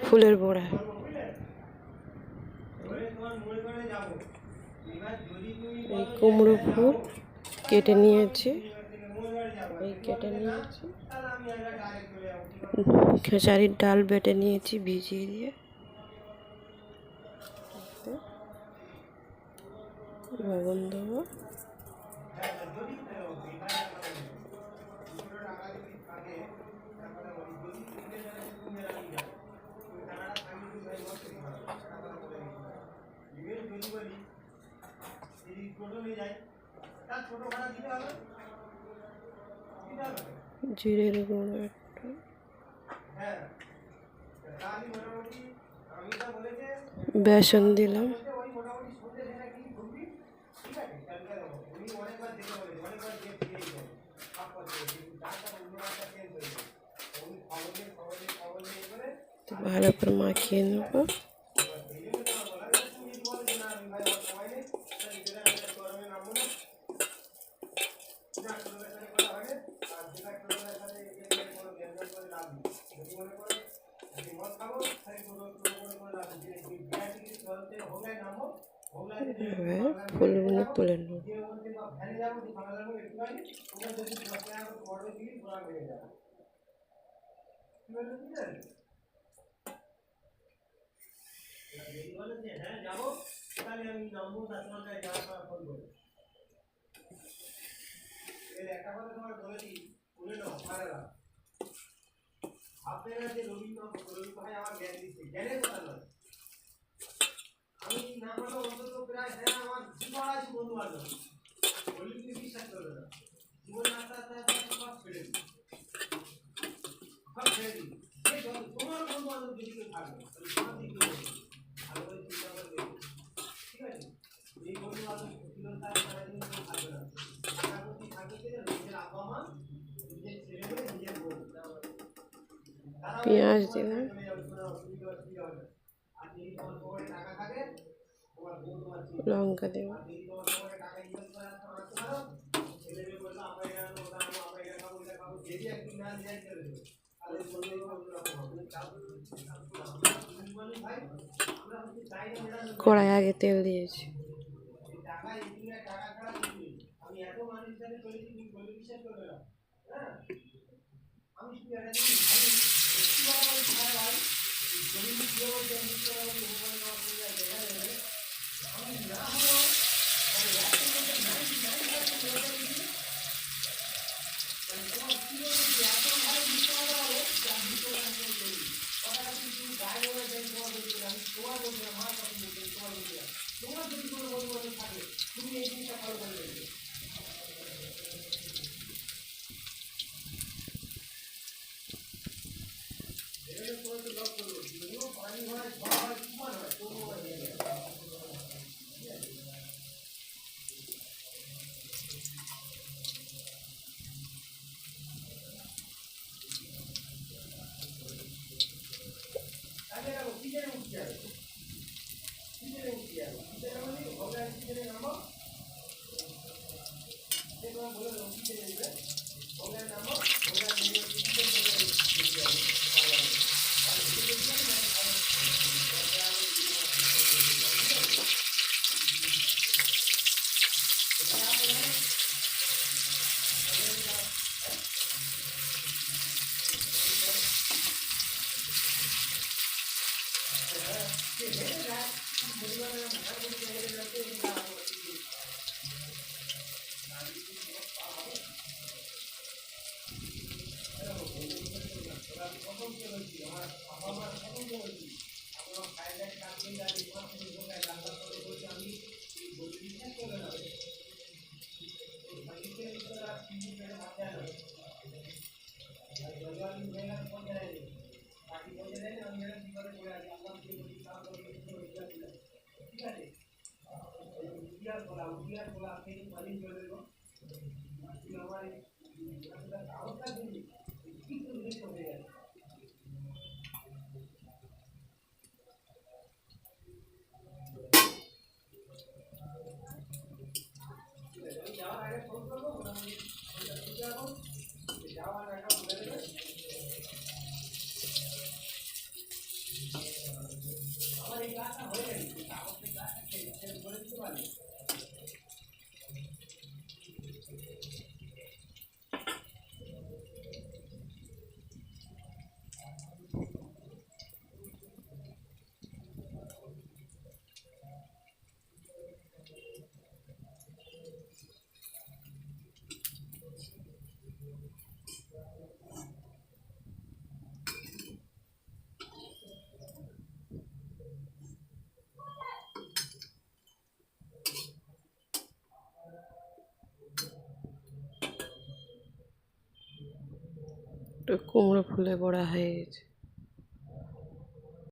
ফুলের বোড়া। এই কুমড়ো ফুল কেটে নিয়েছি, খেসারির ডাল বেটে নিয়েছি ভিজিয়ে দিয়ে, লবণ দেবো। জিরের গুঁড়ো একটু, বেসন দিলাম, ভালো করে মাখিয়ে নেব। ফুলগুলো তুলে নেব। আমি না পারলে অন্তত প্রায় আমার বন্ধু বান্ধব বিশ্বাস করবে না, জীবন আস্তে আস্তে আস্তে সব ছেড়ে দিই, সব ছেড়ে দিই। তোমার বন্ধু বান্ধব যদি কেউ থাকবে তোমার দিকে ভালো করে চিন্তা করে দেখো, ঠিক আছে? এই বন্ধু বান্ধব জীবন তারা সারাদিন কেউ থাকবে না, টাকা প্রতি থাকবে কিনা নিজের আব্বা মা, নিজের ছেলে মেয়ে, নিজের বউ, পেঁয়াজ দিলাম, লঙ্কা দেব, কড়াই আগে তেল দিয়েছি। আমার এই কাজটা হয়ে গেছে, কাগজের কাজটা শেষ করে দিতে পারি। কুমড়ো ফুলে বড়া হয়ে গেছে।